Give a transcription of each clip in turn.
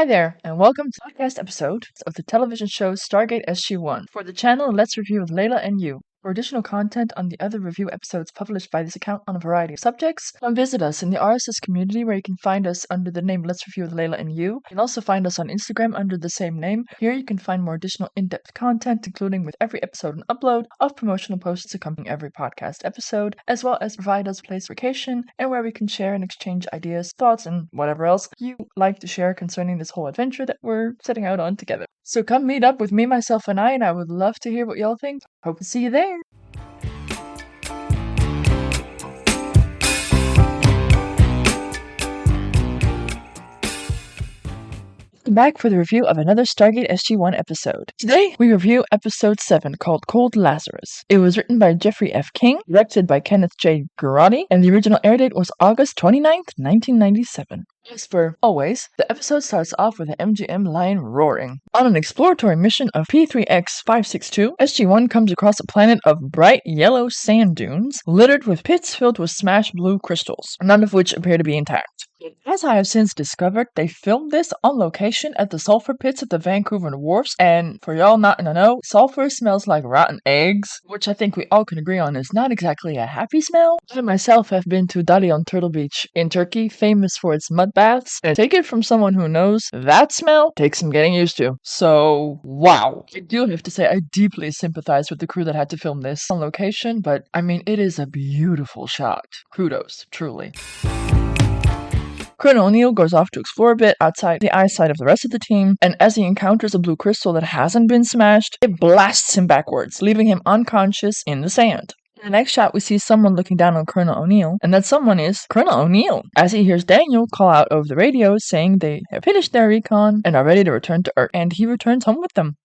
Hi there, and welcome to the podcast episode of the television show Stargate SG-1 for the channel Let's Review with Layla and You. For additional content on the other review episodes published by this account on a variety of subjects, come visit us in the RSS community where you can find us under the name Let's Review with Layla and You. You can also find us on Instagram under the same name. Here you can find more additional in-depth content, including with every episode an upload of promotional posts accompanying every podcast episode, as well as provide us a place for vacation and where we can share and exchange ideas, thoughts, and whatever else you like to share concerning this whole adventure that we're setting out on together. So come meet up with me, myself, and I would love to hear what y'all think. Hope to see you there. Welcome back for the review of another Stargate SG-1 episode. Today, we review episode 7 called Cold Lazarus. It was written by Jeffrey F. King, directed by Kenneth J. Garotti, and the original air date was August 29th, 1997. As for always, the episode starts off with the MGM lion roaring. On an exploratory mission of P3X562, SG-1 comes across a planet of bright yellow sand dunes littered with pits filled with smashed blue crystals, none of which appear to be intact. As I have since discovered, they filmed this on location at the sulfur pits at the Vancouver Wharfs, and for y'all not in the know, sulfur smells like rotten eggs, which I think we all can agree on is not exactly a happy smell. I myself have been to Derailment Turtle Beach in Turkey, famous for its mud baths, and take it from someone who knows that smell takes some getting used to. So, wow. I do have to say I deeply sympathize with the crew that had to film this on location, but I mean, it is a beautiful shot. Kudos, truly. Colonel O'Neill goes off to explore a bit outside the eyesight of the rest of the team, and as he encounters a blue crystal that hasn't been smashed, it blasts him backwards, leaving him unconscious in the sand. In the next shot, we see someone looking down on Colonel O'Neill, and that someone is Colonel O'Neill, as he hears Daniel call out over the radio saying they have finished their recon and are ready to return to Earth, and he returns home with them.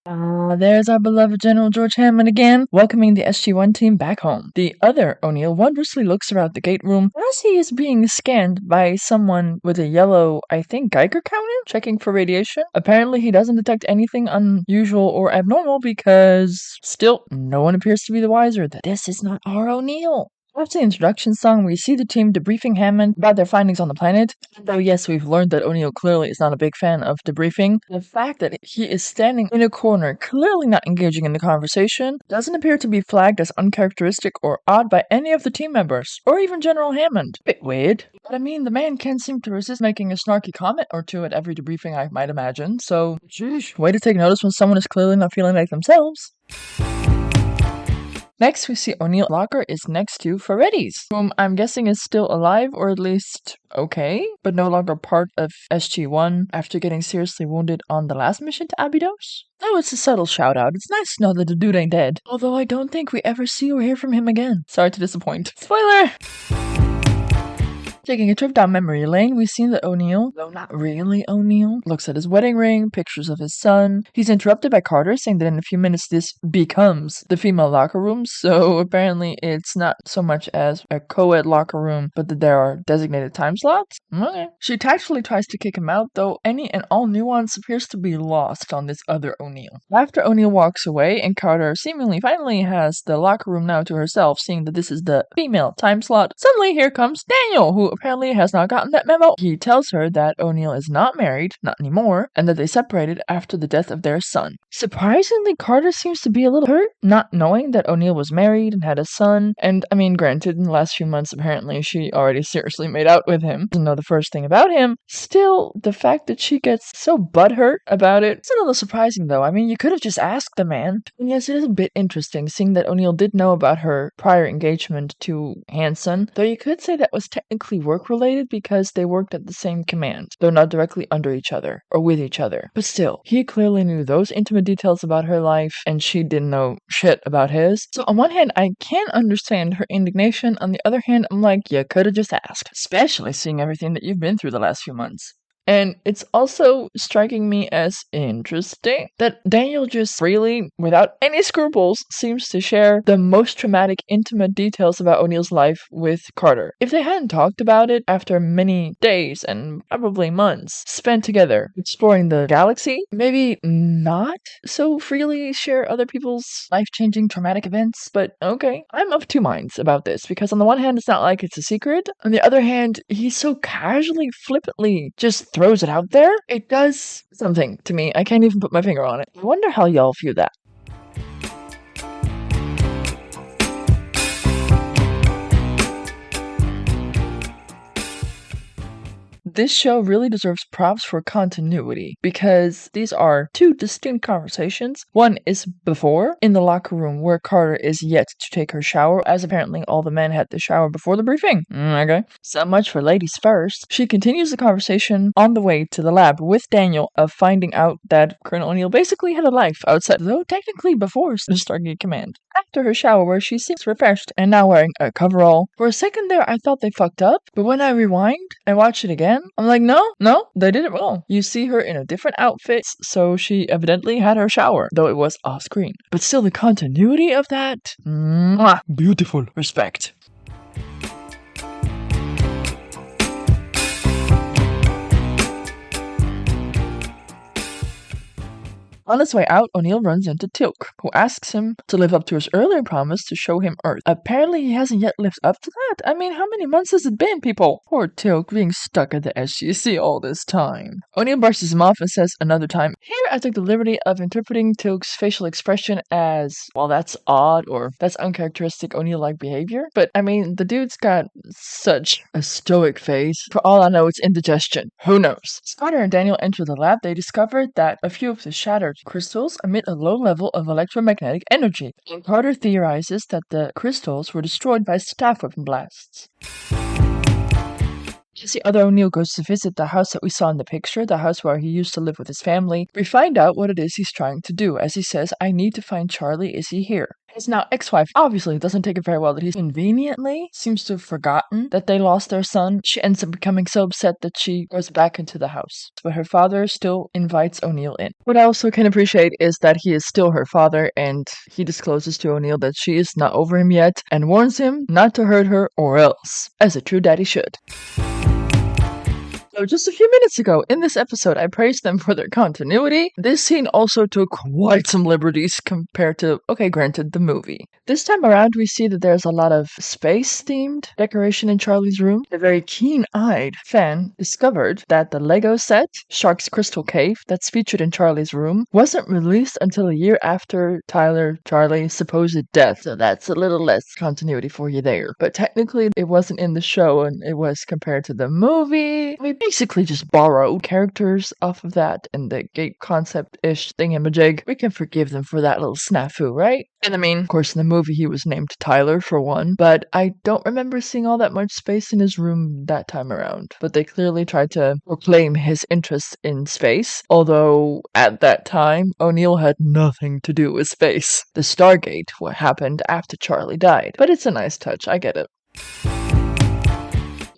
There's our beloved General George Hammond again, welcoming the SG-1 team back home. The other O'Neill wondrously looks around the gate room as he is being scanned by someone with a yellow, I think, Geiger counter, checking for radiation. Apparently, he doesn't detect anything unusual or abnormal because still, no one appears to be the wiser that this is not our O'Neill. After the introduction song, we see the team debriefing Hammond about their findings on the planet. Though yes, we've learned that O'Neill clearly is not a big fan of debriefing, the fact that he is standing in a corner, clearly not engaging in the conversation, doesn't appear to be flagged as uncharacteristic or odd by any of the team members, or even General Hammond. Bit weird. But I mean, the man can't seem to resist making a snarky comment or two at every debriefing, I might imagine, so, sheesh, way to take notice when someone is clearly not feeling like themselves. Next, we see O'Neill's locker is next to Ferretti's, whom I'm guessing is still alive, or at least okay, but no longer part of SG-1 after getting seriously wounded on the last mission to Abydos. Though it's a subtle shout-out, it's nice to know that the dude ain't dead. Although I don't think we ever see or hear from him again. Sorry to disappoint. Spoiler! Taking a trip down memory lane, we see that O'Neill, though not really O'Neill, looks at his wedding ring, pictures of his son. He's interrupted by Carter saying that in a few minutes this becomes the female locker room, so apparently it's not so much as a co-ed locker room, but that there are designated time slots. Okay. She tactfully tries to kick him out, though any and all nuance appears to be lost on this other O'Neill. After O'Neill walks away, and Carter seemingly finally has the locker room now to herself, seeing that this is the female time slot, suddenly here comes Daniel, who apparently has not gotten that memo. He tells her that O'Neill is not married, not anymore, and that they separated after the death of their son. Surprisingly, Carter seems to be a little hurt, not knowing that O'Neill was married and had a son, and I mean, granted, in the last few months, apparently she already seriously made out with him, doesn't know the first thing about him. Still, the fact that she gets so butthurt about it's a little surprising, though. I mean, you could have just asked the man. And yes, it is a bit interesting, seeing that O'Neill did know about her prior engagement to Hanson, though you could say that was technically work-related because they worked at the same command, though not directly under each other or with each other. But still, he clearly knew those intimate details about her life, and she didn't know shit about his. So on one hand, I can understand her indignation. On the other hand, I'm like, you could have just asked, especially seeing everything that you've been through the last few months. And it's also striking me as interesting that Daniel just freely, without any scruples, seems to share the most traumatic, intimate details about O'Neill's life with Carter. If they hadn't talked about it after many days and probably months spent together exploring the galaxy, maybe not so freely share other people's life-changing traumatic events, but okay. I'm of two minds about this, because on the one hand, it's not like it's a secret. On the other hand, he's so casually, flippantly just throws it out there, it does something to me. I can't even put my finger on it. I wonder how y'all view that. This show really deserves props for continuity because these are two distinct conversations. One is before, in the locker room, where Carter is yet to take her shower, as apparently all the men had the shower before the briefing. Okay. So much for ladies first. She continues the conversation on the way to the lab with Daniel of finding out that Colonel O'Neill basically had a life outside, though technically before the Stargate Command. After her shower, where she seems refreshed and now wearing a coverall. For a second there, I thought they fucked up, but when I rewind and watch it again, I'm like, no, they did it wrong. You see her in a different outfit, so she evidently had her shower, though it was off screen. But still, the continuity of that, mwah, beautiful. Respect. On his way out, O'Neill runs into Teal'c, who asks him to live up to his earlier promise to show him Earth. Apparently, he hasn't yet lived up to that. I mean, how many months has it been, people? Poor Teal'c being stuck at the SGC all this time. O'Neill brushes him off and says another time, here I took the liberty of interpreting Teal'c's facial expression as, well, that's odd, or that's uncharacteristic O'Neill-like behavior. But, I mean, the dude's got such a stoic face. For all I know, it's indigestion. Who knows? As Carter and Daniel enter the lab, they discovered that a few of the shattered crystals emit a low level of electromagnetic energy, and Carter theorizes that the crystals were destroyed by staff weapon blasts. As the other O'Neill goes to visit the house that we saw in the picture, the house where he used to live with his family, we find out what it is he's trying to do, as he says, I need to find Charlie, is he here? His now ex-wife obviously doesn't take it very well that he conveniently seems to have forgotten that they lost their son. She ends up becoming so upset that she goes back into the house. But her father still invites O'Neill in. What I also can appreciate is that he is still her father, and he discloses to O'Neill that she is not over him yet, and warns him not to hurt her or else, as a true daddy should. So just a few minutes ago, in this episode, I praised them for their continuity. This scene also took quite some liberties compared to, okay, granted, the movie. This time around, we see that there's a lot of space-themed decoration in Charlie's room. A very keen-eyed fan discovered that the Lego set, Shark's Crystal Cave, that's featured in Charlie's room, wasn't released until a year after Charlie's supposed death. So that's a little less continuity for you there. But technically, it wasn't in the show, and it was compared to the movie. We basically just borrowed characters off of that and the gate concept-ish thingamajig. We can forgive them for that little snafu, right? And I mean, of course, in the movie he was named Tyler for one, but I don't remember seeing all that much space in his room that time around. But they clearly tried to proclaim his interest in space, although at that time, O'Neill had nothing to do with space. The Stargate, what happened after Charlie died. But it's a nice touch, I get it.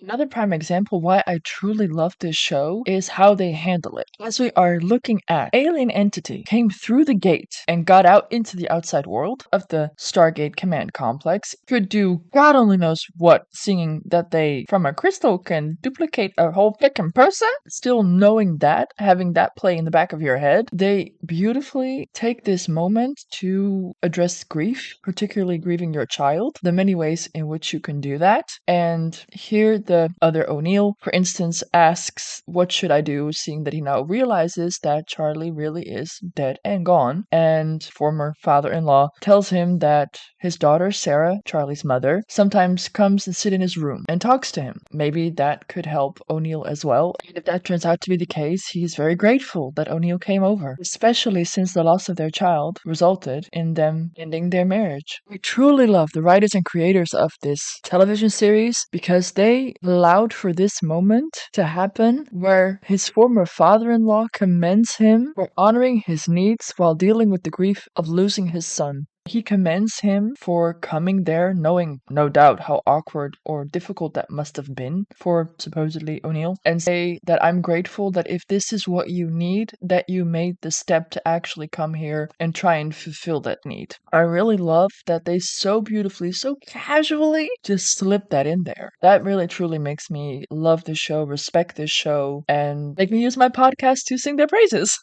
Another prime example why I truly love this show is how they handle it. As we are looking at alien entity came through the gate and got out into the outside world of the Stargate Command Complex, could do God only knows what, seeing that they, from a crystal, can duplicate a whole frickin' person. Still knowing that, having that play in the back of your head, they beautifully take this moment to address grief, particularly grieving your child, the many ways in which you can do that. And here the other O'Neill, for instance, asks, what should I do, seeing that he now realizes that Charlie really is dead and gone, and former father-in-law tells him that his daughter, Sara, Charlie's mother, sometimes comes and sits in his room and talks to him. Maybe that could help O'Neill as well. And if that turns out to be the case, he's very grateful that O'Neill came over, especially since the loss of their child resulted in them ending their marriage. I truly love the writers and creators of this television series because they allowed for this moment to happen where his former father-in-law commends him for honoring his needs while dealing with the grief of losing his son. He commends him for coming there, knowing, no doubt, how awkward or difficult that must have been for supposedly O'Neill, and say that I'm grateful that if this is what you need, that you made the step to actually come here and try and fulfill that need. I really love that they so beautifully, so casually just slip that in there. That really truly makes me love this show, respect this show, and make me use my podcast to sing their praises.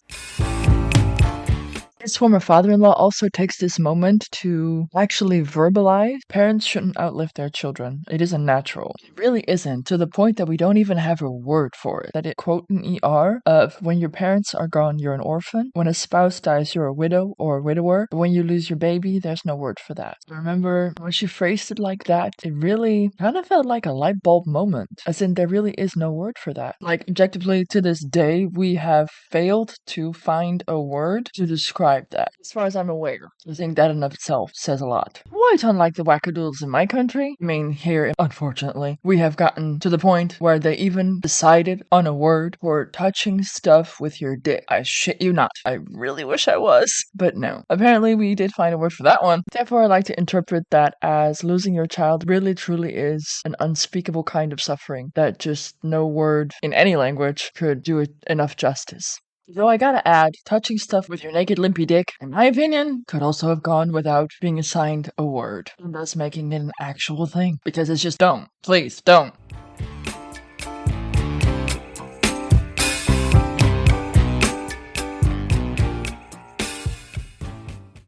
His former father-in-law also takes this moment to actually verbalize parents shouldn't outlive their children. It isn't natural. It really isn't, to the point that we don't even have a word for it. That it quote in ER of when your parents are gone, you're an orphan. When a spouse dies, you're a widow or a widower. But when you lose your baby, there's no word for that. I remember when she phrased it like that, it really kind of felt like a light bulb moment. As in, there really is no word for that. Like, objectively, to this day, we have failed to find a word to describe that, as far as I'm aware. I think that in of itself says a lot. Quite unlike the wackadoodles in my country. I mean, here, unfortunately, we have gotten to the point where they even decided on a word for touching stuff with your dick. I shit you not. I really wish I was, but no. Apparently, we did find a word for that one. Therefore, I like to interpret that as losing your child really truly is an unspeakable kind of suffering that just no word in any language could do it enough justice. Though I gotta add, touching stuff with your naked limpy dick, in my opinion, could also have gone without being assigned a word, and thus making it an actual thing. Because it's just don't. Please, don't.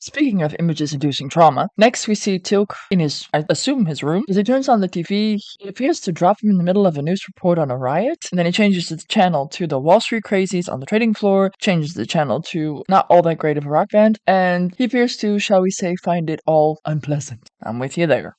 Speaking of images inducing trauma, next we see Tilk in his, I assume his room. As he turns on the TV, it appears to drop him in the middle of a news report on a riot, and then he changes the channel to the Wall Street crazies on the trading floor, changes the channel to not all that great of a rock band, and he appears to, shall we say, find it all unpleasant. I'm with you there.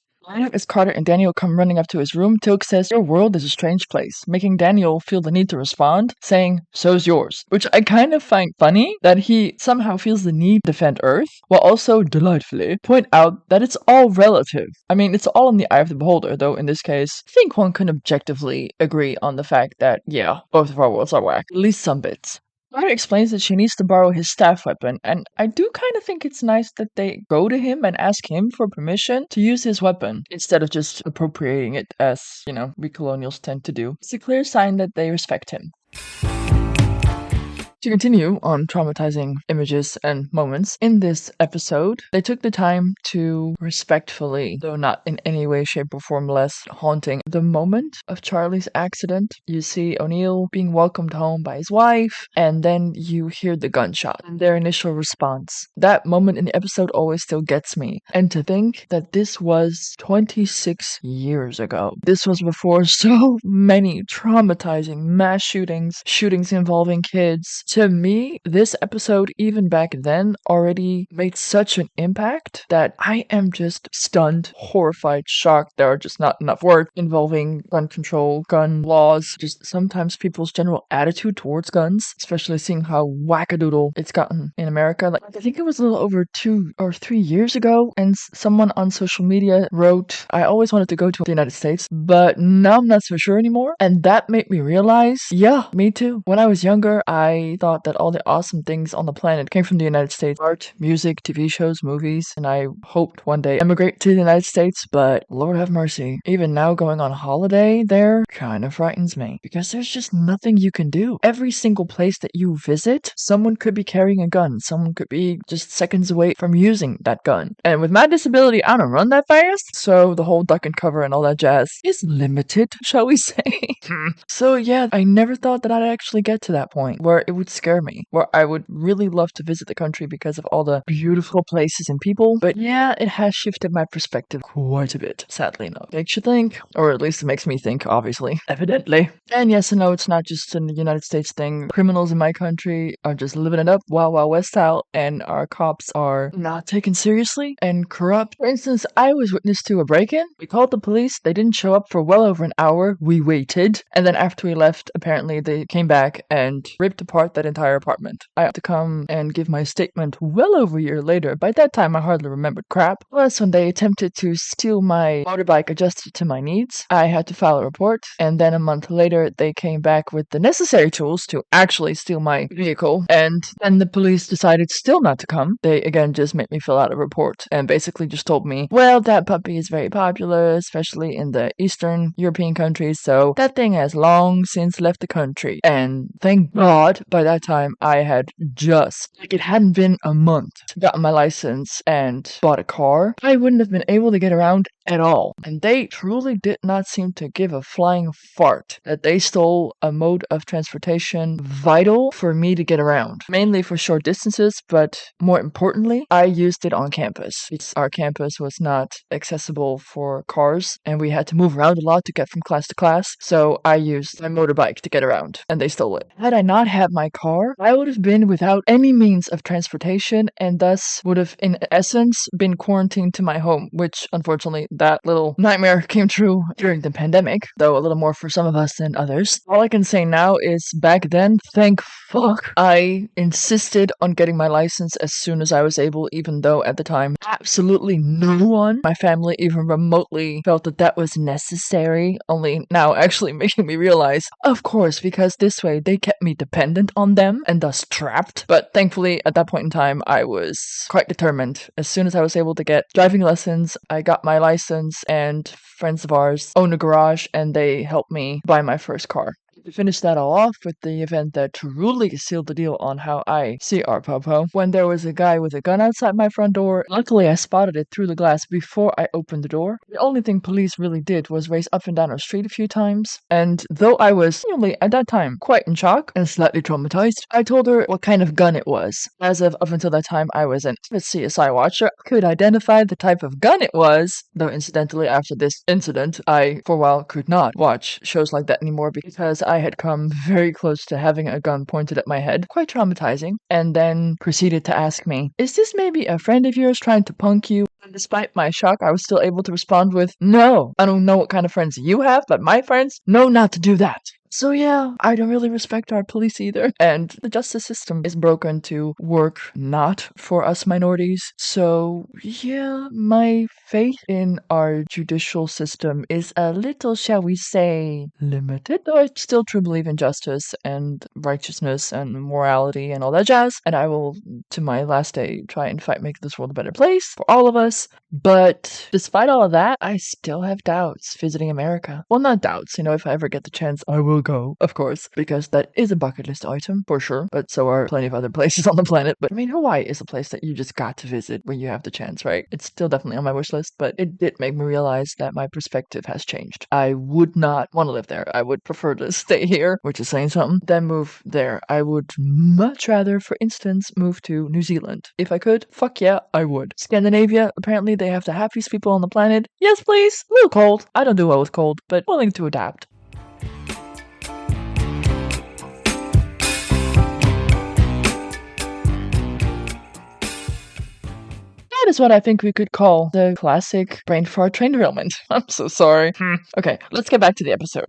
As Carter and Daniel come running up to his room, Tilk says, "Your world is a strange place," making Daniel feel the need to respond, saying, "So's yours." Which I kind of find funny, that he somehow feels the need to defend Earth, while also, delightfully, point out that it's all relative. I mean, it's all in the eye of the beholder, though in this case, I think one can objectively agree on the fact that, yeah, both of our worlds are whack. At least some bits. Sara explains that she needs to borrow his staff weapon, and I do kind of think it's nice that they go to him and ask him for permission to use his weapon, instead of just appropriating it as, we colonials tend to do. It's a clear sign that they respect him. To continue on traumatizing images and moments, in this episode, they took the time to respectfully, though not in any way, shape, or form less haunting, the moment of Charlie's accident. You see O'Neill being welcomed home by his wife, and then you hear the gunshot and their initial response. That moment in the episode always still gets me. And to think that this was 26 years ago. This was before so many traumatizing mass shootings involving kids. To me, this episode, even back then, already made such an impact that I am just stunned, horrified, shocked. There are just not enough words involving gun control, gun laws, just sometimes people's general attitude towards guns, especially seeing how wackadoodle it's gotten in America. Like, I think it was a little over 2 or 3 years ago, and someone on social media wrote, "I always wanted to go to the United States, but now I'm not so sure anymore." And that made me realize, yeah, me too. When I was younger, I thought that all the awesome things on the planet came from the United States. Art, music, TV shows, movies, and I hoped one day emigrate to the United States, but Lord have mercy. Even now going on holiday there kind of frightens me, because there's just nothing you can do. Every single place that you visit, someone could be carrying a gun. Someone could be just seconds away from using that gun. And with my disability, I don't run that fast, so the whole duck and cover and all that jazz is limited, shall we say. So yeah, I never thought that I'd actually get to that point where it would scare me, where I would really love to visit the country because of all the beautiful places and people. But yeah, it has shifted my perspective quite a bit, sadly enough. Makes you think, or at least it makes me think, obviously, evidently. And yes and no, it's not just a United States thing. Criminals in my country are just living it up, Wild Wild West style, and our cops are not taken seriously and corrupt. For instance, I was witness to a break-in. We called the police. They didn't show up for well over an hour. We waited. And then after we left, apparently they came back and ripped apart that entire apartment. I had to come and give my statement well over a year later. By that time, I hardly remembered crap. Plus, when they attempted to steal my motorbike adjusted to my needs, I had to file a report. And then a month later, they came back with the necessary tools to actually steal my vehicle. And then the police decided still not to come. They, again, just made me fill out a report and basically just told me, well, that puppy is very popular, especially in the Eastern European countries, so that thing has long since left the country. And thank God, by by that time, I had it hadn't been a month, gotten my license and bought a car. I wouldn't have been able to get around at all. And they truly did not seem to give a flying fart that they stole a mode of transportation vital for me to get around, mainly for short distances, but more importantly, I used it on campus. Our campus was not accessible for cars, and we had to move around a lot to get from class to class, so I used my motorbike to get around, and they stole it. Had I not had my car, I would have been without any means of transportation, and thus would have, in essence, been quarantined to my home, which, unfortunately, that little nightmare came true during the pandemic, though a little more for some of us than others. All I can say now is back then, thank fuck, I insisted on getting my license as soon as I was able, even though at the time, absolutely no one, my family, even remotely felt that that was necessary, only now actually making me realize, of course, because this way they kept me dependent on them and thus trapped. But thankfully, at that point in time, I was quite determined. As soon as I was able to get driving lessons, I got my license, and friends of ours own a garage, and they helped me buy my first car. To finish that all off with the event that truly sealed the deal on how I see our popo, when there was a guy with a gun outside my front door. Luckily, I spotted it through the glass before I opened the door. The only thing police really did was race up and down our street a few times, and though I was, at that time, quite in shock and slightly traumatized, I told her what kind of gun it was. As of up until that time, I was an avid CSI watcher. I could identify the type of gun it was, though incidentally, after this incident, I, for a while, could not watch shows like that anymore because I had come very close to having a gun pointed at my head, quite traumatizing, and then proceeded to ask me, "Is this maybe a friend of yours trying to punk you?" And despite my shock, I was still able to respond with, "No, I don't know what kind of friends you have, but my friends know not to do that." So yeah, I don't really respect our police either. And the justice system is broken to work not for us minorities. So yeah, my faith in our judicial system is a little, shall we say, limited. Though I still truly believe in justice and righteousness and morality and all that jazz. And I will, to my last day, try and fight make this world a better place for all of us. But despite all of that, I still have doubts visiting America. Well, not doubts. If I ever get the chance, I will go, of course, because that is a bucket list item, for sure. But so are plenty of other places on the planet. But Hawaii is a place that you just got to visit when you have the chance, right? It's still definitely on my wish list, but it did make me realize that my perspective has changed. I would not want to live there. I would prefer to stay here, which is saying something, than move there. I would much rather, for instance, move to New Zealand. If I could, fuck yeah, I would. Scandinavia, apparently they have the happiest people on the planet. Yes, please. A little cold. I don't do well with cold, but willing to adapt. That is what I think we could call the classic brain fart train derailment. I'm so sorry. Okay, let's get back to the episode.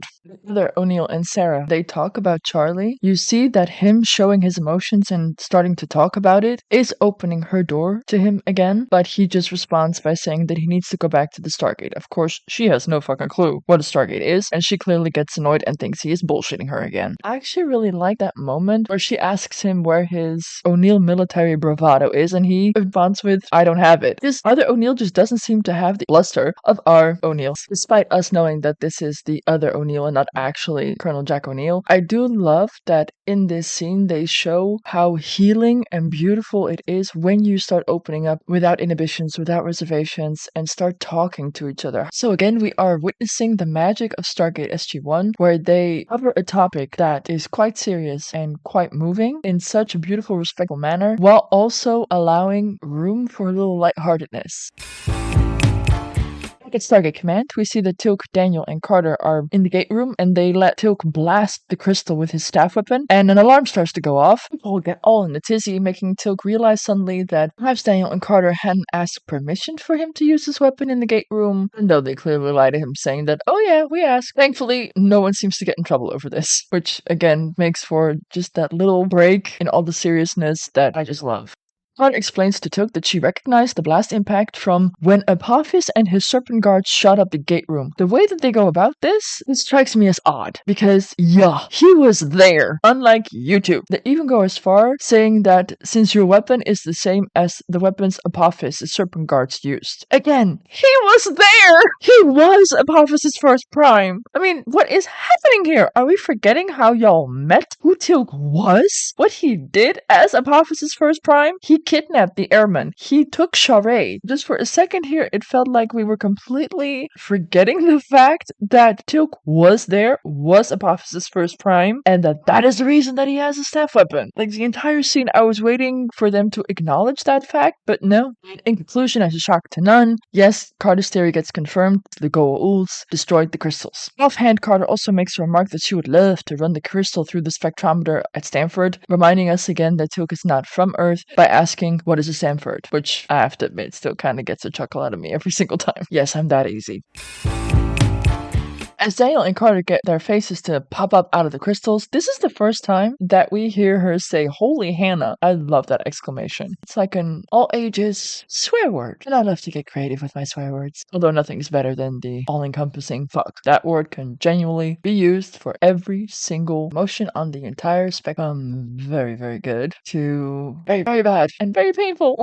Either O'Neill and Sara, they talk about Charlie. You see that him showing his emotions and starting to talk about it is opening her door to him again, but he just responds by saying that he needs to go back to the Stargate. Of course, she has no fucking clue what a Stargate is, and she clearly gets annoyed and thinks he is bullshitting her again. I actually really like that moment where she asks him where his O'Neill military bravado is, and he responds with, "I don't have it." This other O'Neill just doesn't seem to have the bluster of our O'Neills, despite us knowing that this is the other O'Neill and not actually Colonel Jack O'Neill. I do love that in this scene they show how healing and beautiful it is when you start opening up without inhibitions, without reservations, and start talking to each other. So again, we are witnessing the magic of Stargate SG-1, where they cover a topic that is quite serious and quite moving in such a beautiful, respectful manner, while also allowing room for a little lightheartedness. At Stargate Command, we see that Teal'c, Daniel, and Carter are in the gate room, and they let Teal'c blast the crystal with his staff weapon, and an alarm starts to go off. People get all in a tizzy, making Teal'c realize suddenly that perhaps Daniel and Carter hadn't asked permission for him to use his weapon in the gate room, and though they clearly lied to him, saying that, "Oh yeah, we asked." Thankfully, no one seems to get in trouble over this, which again makes for just that little break in all the seriousness that I just love. Carter explains to Took that she recognized the blast impact from when Apophis and his serpent guards shot up the gate room. The way that they go about this strikes me as odd, because, yeah, he was there, unlike you two. They even go as far saying that since your weapon is the same as the weapons Apophis' serpent guards used. Again, he was there! He was Apophis' first prime! I mean, what is happening here? Are we forgetting how y'all met? Who Teal'c was? What he did as Apophis' first prime? He kidnapped the airman. He took Sara. Just for a second here, it felt like we were completely forgetting the fact that Teal'c was there, was Apophis' first prime, and that is the reason that he has a staff weapon. Like, the entire scene, I was waiting for them to acknowledge that fact, but no. In conclusion, as a shock to none, yes, Carter's theory gets confirmed. The Goa'uls destroyed the crystals. Offhand, Carter also makes a remark that she would love to run the crystal through the spectrometer at Stanford, reminding us again that Teal'c is not from Earth by asking what is a Stanford, which I have to admit still kind of gets a chuckle out of me every single time. Yes, I'm that easy. As Daniel and Carter get their faces to pop up out of the crystals, this is the first time that we hear her say, "Holy Hannah." I love that exclamation. It's like an all-ages swear word. And I love to get creative with my swear words. Although nothing's better than the all-encompassing fuck. That word can genuinely be used for every single emotion on the entire spectrum. Very, very good to very, very bad and very painful.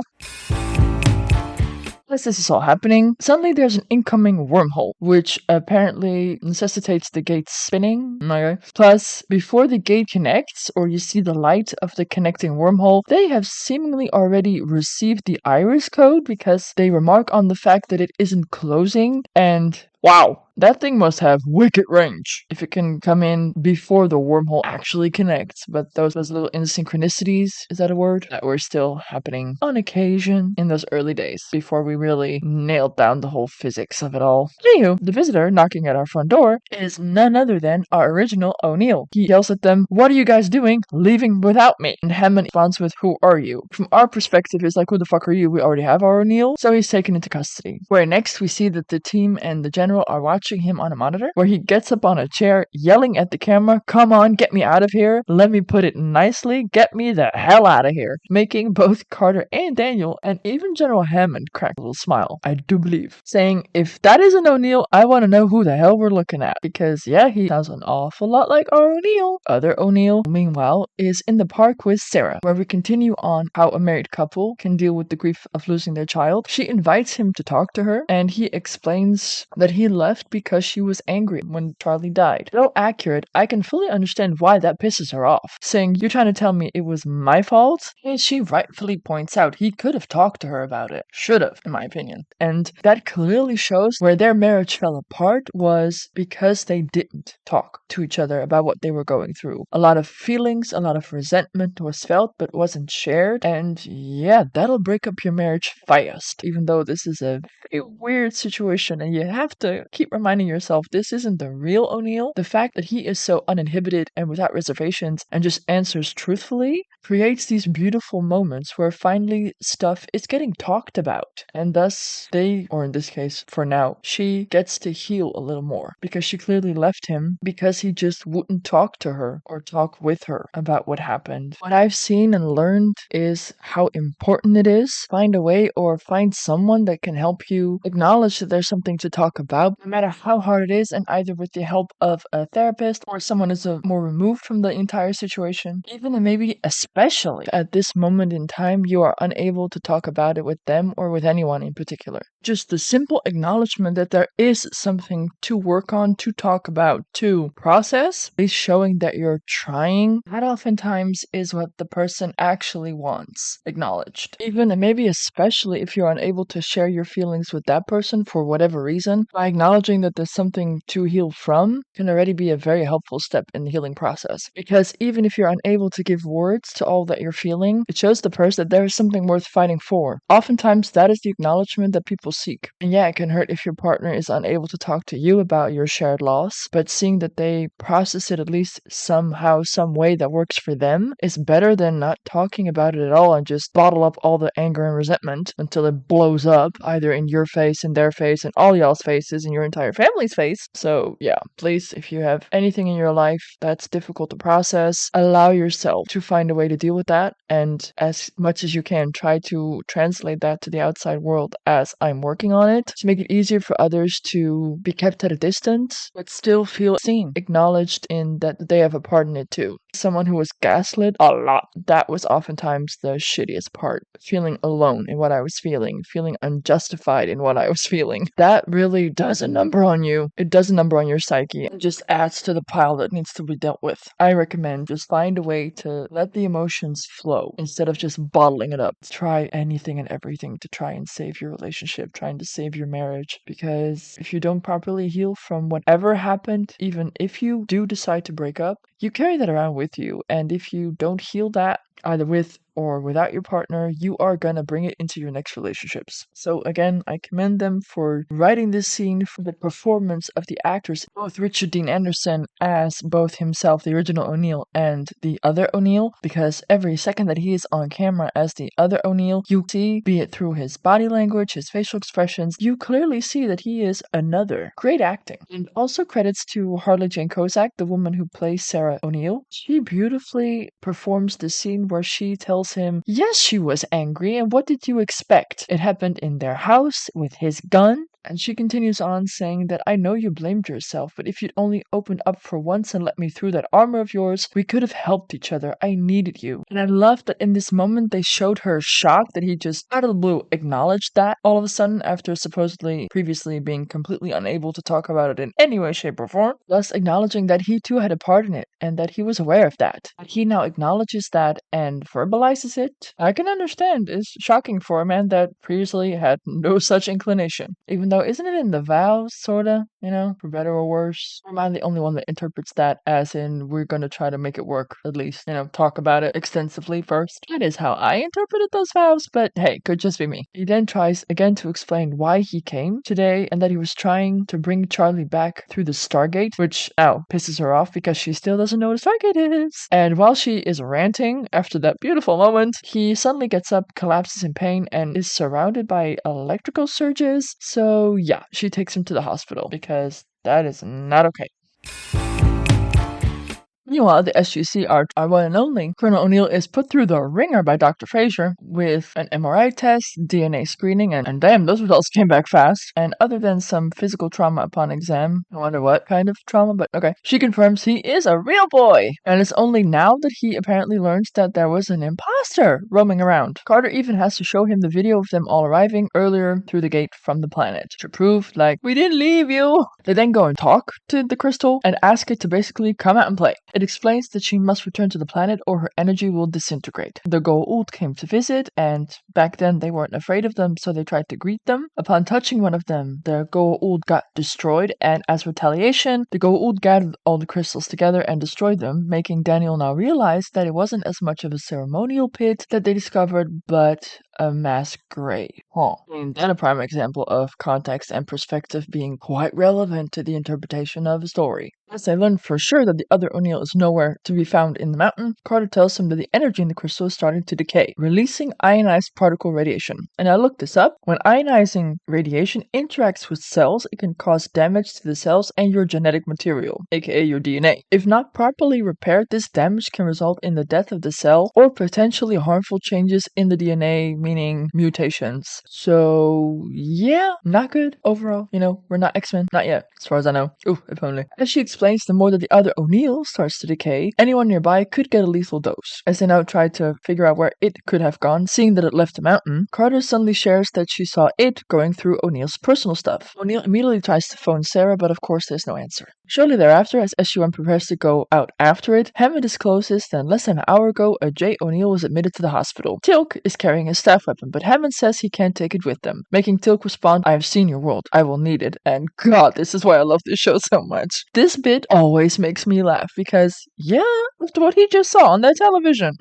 As this is all happening, suddenly there's an incoming wormhole, which apparently necessitates the gate spinning. Okay. Plus, before the gate connects, or you see the light of the connecting wormhole, they have seemingly already received the iris code because they remark on the fact that it isn't closing, and wow, that thing must have wicked range if it can come in before the wormhole actually connects. But those little insynchronicities, is that a word? That were still happening on occasion in those early days before we really nailed down the whole physics of it all. Anywho, the visitor knocking at our front door is none other than our original O'Neill. He yells at them, "What are you guys doing? Leaving without me?" And Hammond responds with, "Who are you?" From our perspective, it's like, who the fuck are you? We already have our O'Neill. So he's taken into custody. Where next we see that the team and the general are watching him on a monitor, where he gets up on a chair, yelling at the camera, "Come on, get me out of here. Let me put it nicely, get me the hell out of here," making both Carter and Daniel, and even General Hammond, crack a little smile, I do believe, saying, "If that isn't O'Neill, I want to know who the hell we're looking at," because yeah, he sounds an awful lot like our O'Neill. Other O'Neill, meanwhile, is in the park with Sara, where we continue on how a married couple can deal with the grief of losing their child. She invites him to talk to her, and he explains that he left because she was angry when Charlie died. Though accurate, I can fully understand why that pisses her off, saying, "You're trying to tell me it was my fault?" And she rightfully points out he could have talked to her about it. Should have, in my opinion. And that clearly shows where their marriage fell apart was because they didn't talk to each other about what they were going through. A lot of feelings, a lot of resentment was felt but wasn't shared, and yeah, that'll break up your marriage fast, even though this is a very weird situation, and you have to keep reminding yourself this isn't the real O'Neill. The fact that he is so uninhibited and without reservations and just answers truthfully creates these beautiful moments where finally stuff is getting talked about, and thus they, or in this case for now, she gets to heal a little more, because she clearly left him because he just wouldn't talk to her or talk with her about what happened. What I've seen and learned is how important it is find a way or find someone that can help you acknowledge that there's something to talk about, no matter how hard it is, and either with the help of a therapist or someone who's more removed from the entire situation, even and maybe especially at this moment in time you are unable to talk about it with them or with anyone in particular. Just the simple acknowledgement that there is something to work on, to talk about, to process, is showing that you're trying. That oftentimes is what the person actually wants acknowledged. Even and maybe especially if you're unable to share your feelings with that person for whatever reason, by acknowledging that there's something to heal from can already be a very helpful step in the healing process. Because even if you're unable to give words to all that you're feeling, it shows the person that there is something worth fighting for. Oftentimes that is the acknowledgement that people people seek. And yeah, it can hurt if your partner is unable to talk to you about your shared loss, but seeing that they process it at least somehow, some way that works for them is better than not talking about it at all and just bottle up all the anger and resentment until it blows up, either in your face, in their face, in all y'all's faces, in your entire family's face. So yeah, please, if you have anything in your life that's difficult to process, allow yourself to find a way to deal with that, and as much as you can, try to translate that to the outside world as I'm working on it, to make it easier for others to be kept at a distance, but still feel seen, acknowledged in that they have a part in it too. Someone who was gaslit a lot, that was oftentimes the shittiest part. Feeling alone in what I was feeling unjustified in what I was feeling. That really does a number on you. It does a number on your psyche. It just adds to the pile that needs to be dealt with. I recommend just find a way to let the emotions flow instead of just bottling it up. Try anything and everything to try and save your relationship, trying to save your marriage, because if you don't properly heal from whatever happened, even if you do decide to break up, you carry that around with you, and if you don't heal that, either with or without your partner, you are gonna bring it into your next relationships. So again, I commend them for writing this scene, for the performance of the actors, both Richard Dean Anderson as both himself, the original O'Neill, and the other O'Neill, because every second that he is on camera as the other O'Neill, you see, be it through his body language, his facial expressions, you clearly see that he is another. Great acting. And also credits to Harley Jane Kozak, the woman who plays Sara O'Neill. She beautifully performs the scene where she tells him, yes, she was angry, and what did you expect? It happened in their house with his gun. And she continues on saying that I know you blamed yourself, but if you'd only opened up for once and let me through that armor of yours, we could have helped each other. I needed you. And I love that in this moment they showed her shocked that he just out of the blue acknowledged that all of a sudden after supposedly previously being completely unable to talk about it in any way, shape, or form, thus acknowledging that he too had a part in it and that he was aware of that. But he now acknowledges that and verbalizes it. I can understand it's shocking for a man that previously had no such inclination. Even though, isn't it in the vows, sorta, for better or worse? Or am I the only one that interprets that as in, we're gonna try to make it work, at least, talk about it extensively first? That is how I interpreted those vows, but hey, could just be me. He then tries again to explain why he came today, and that he was trying to bring Charlie back through the Stargate, which, pisses her off because she still doesn't know what a Stargate is. And while she is ranting after that beautiful moment, he suddenly gets up, collapses in pain, and is surrounded by electrical surges, so yeah, she takes him to the hospital because that is not okay. Meanwhile, the SGC, our one and only, Colonel O'Neill is put through the ringer by Dr. Fraser with an MRI test, DNA screening, and damn, those results came back fast. And other than some physical trauma upon exam, I wonder what kind of trauma, but okay, she confirms he is a real boy. And it's only now that he apparently learns that there was an imposter roaming around. Carter even has to show him the video of them all arriving earlier through the gate from the planet to prove, we didn't leave you. They then go and talk to the crystal and ask it to basically come out and play. It explains that she must return to the planet or her energy will disintegrate. The Goa'uld came to visit, and back then they weren't afraid of them, so they tried to greet them. Upon touching one of them, the Goa'uld got destroyed, and as retaliation, the Goa'uld gathered all the crystals together and destroyed them, making Daniel now realize that it wasn't as much of a ceremonial pit that they discovered, but a mass grave. And then a prime example of context and perspective being quite relevant to the interpretation of a story. As they learn for sure that the other O'Neill is nowhere to be found in the mountain, Carter tells him that the energy in the crystal is starting to decay, releasing ionized particle radiation. And I looked this up. When ionizing radiation interacts with cells, it can cause damage to the cells and your genetic material, aka your DNA. If not properly repaired, this damage can result in the death of the cell or potentially harmful changes in the DNA, meaning mutations. So, yeah, not good overall. We're not X-Men. Not yet, as far as I know. Ooh, if only. As she explains, the more that the other O'Neill starts to decay, anyone nearby could get a lethal dose. As they now try to figure out where it could have gone, seeing that it left the mountain, Carter suddenly shares that she saw it going through O'Neill's personal stuff. O'Neill immediately tries to phone Sara, but of course there's no answer. Shortly thereafter, as SG-1 prepares to go out after it, Hammond discloses that less than an hour ago, a J. O'Neill was admitted to the hospital. Teal'c is carrying his stuff staff weapon, but Hammond says he can't take it with them, making Teal'c respond, "I have seen your world. I will need it." And God, this is why I love this show so much. This bit always makes me laugh because, yeah, that's what he just saw on that television.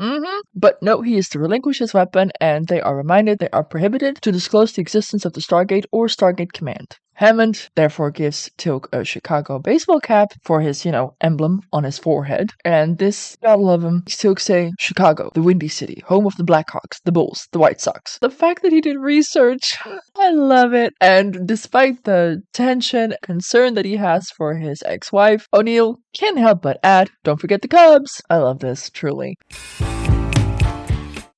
But no, he is to relinquish his weapon, and they are reminded they are prohibited to disclose the existence of the Stargate or Stargate Command. Hammond therefore gives Teal'c a Chicago baseball cap for his, emblem on his forehead. And this, gotta love him, Teal'c say, "Chicago, the Windy City, home of the Blackhawks, the Bulls, the White Sox." The fact that he did research, I love it. And despite the tension, concern that he has for his ex-wife, O'Neill can't help but add, "Don't forget the Cubs." I love this, truly.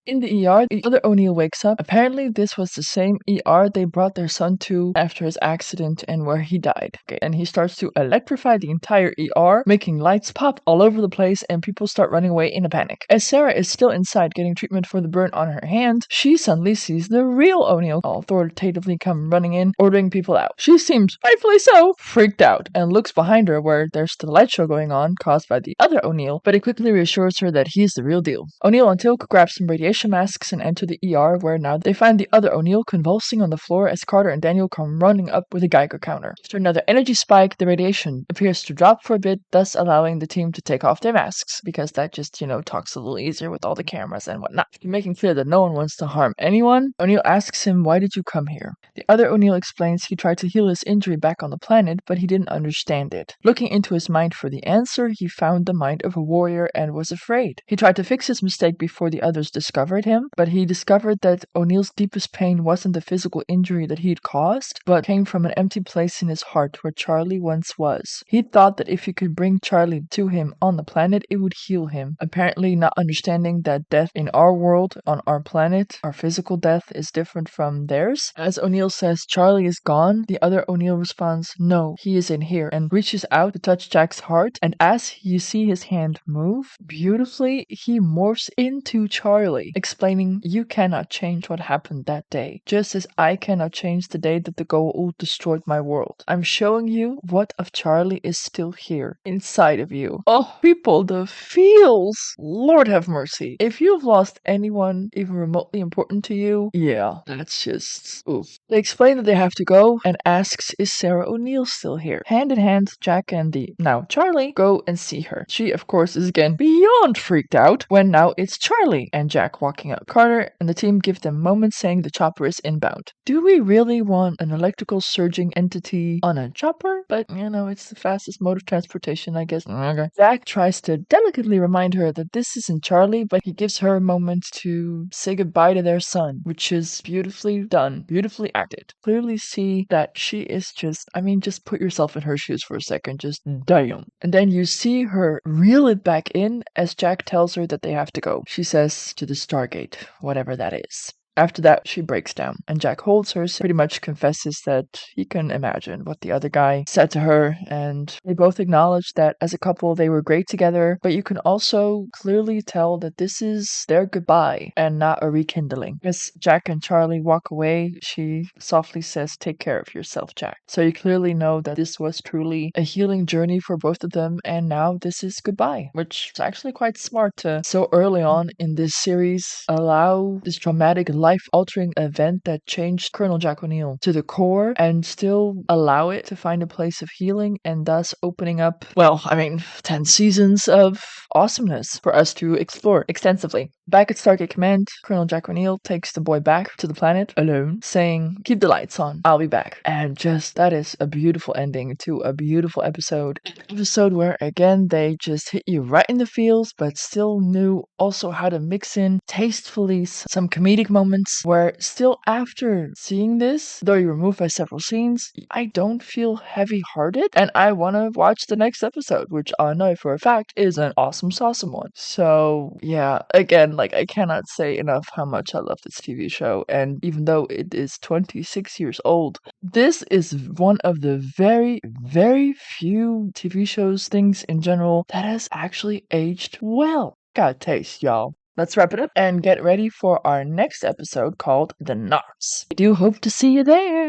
In the ER, the other O'Neill wakes up. Apparently, this was the same ER they brought their son to after his accident and where he died. Okay, and he starts to electrify the entire ER, making lights pop all over the place, and people start running away in a panic. As Sara is still inside getting treatment for the burn on her hand, she suddenly sees the real O'Neill authoritatively come running in, ordering people out. She seems, rightfully so, freaked out, and looks behind her where there's the light show going on caused by the other O'Neill, but he quickly reassures her that he's the real deal. O'Neill and Teal'c grab some radiation masks and enter the ER, where now they find the other O'Neill convulsing on the floor as Carter and Daniel come running up with a Geiger counter. After another energy spike, the radiation appears to drop for a bit, thus allowing the team to take off their masks, because that just, talks a little easier with all the cameras and whatnot. Making clear that no one wants to harm anyone, O'Neill asks him, "Why did you come here?" The other O'Neill explains he tried to heal his injury back on the planet, but he didn't understand it. Looking into his mind for the answer, he found the mind of a warrior and was afraid. He tried to fix his mistake before the others discovered him, but he discovered that O'Neill's deepest pain wasn't the physical injury that he'd caused, but came from an empty place in his heart where Charlie once was. He thought that if he could bring Charlie to him on the planet, it would heal him. Apparently not understanding that death in our world, on our planet, our physical death is different from theirs. As O'Neill says, "Charlie is gone," the other O'Neill responds, "No, he is in here," and reaches out to touch Jack's heart, and as you see his hand move, beautifully, he morphs into Charlie, explaining, "You cannot change what happened that day, just as I cannot change the day that the Goa'uld destroyed my world. I'm showing you what of Charlie is still here, inside of you." Oh, people, the feels! Lord have mercy. If you've lost anyone even remotely important to you, yeah, that's just oof. They explain that they have to go and asks, "Is Sara O'Neill still here?" Hand in hand, Jack and the now Charlie go and see her. She, of course, is again beyond freaked out when now it's Charlie and Jack walking up. Carter and the team give them moments saying the chopper is inbound. Do we really want an electrical surging entity on a chopper? But, it's the fastest mode of transportation, I guess. Okay. Jack tries to delicately remind her that this isn't Charlie, but he gives her a moment to say goodbye to their son, which is beautifully done, beautifully acted. Clearly see that she is just put yourself in her shoes for a second, just damn. And then you see her reel it back in as Jack tells her that they have to go. She says, "To the Stargate, whatever that is." After that, she breaks down, and Jack holds her, pretty much confesses that he can imagine what the other guy said to her, and they both acknowledge that as a couple they were great together, but you can also clearly tell that this is their goodbye and not a rekindling. As Jack and Charlie walk away, she softly says, "Take care of yourself, Jack." So you clearly know that this was truly a healing journey for both of them, and now this is goodbye, which is actually quite smart to, so early on in this series, allow this traumatic life-altering event that changed Colonel Jack O'Neill to the core and still allow it to find a place of healing, and thus opening up, 10 seasons of awesomeness for us to explore extensively. Back at Stargate Command, Colonel Jack O'Neill takes the boy back to the planet alone, saying, "Keep the lights on, I'll be back." And that is a beautiful ending to a beautiful episode. An episode where, again, they just hit you right in the feels, but still knew also how to mix in tastefully some comedic moments where still after seeing this, though you're moved by several scenes, I don't feel heavy-hearted, and I want to watch the next episode, which I know for a fact is an awesome one. So yeah, again, I cannot say enough how much I love this TV show, and even though it is 26 years old, this is one of the very, very few TV shows, things in general, that has actually aged well. Got taste, y'all. Let's wrap it up and get ready for our next episode called The Narcs. I do hope to see you there.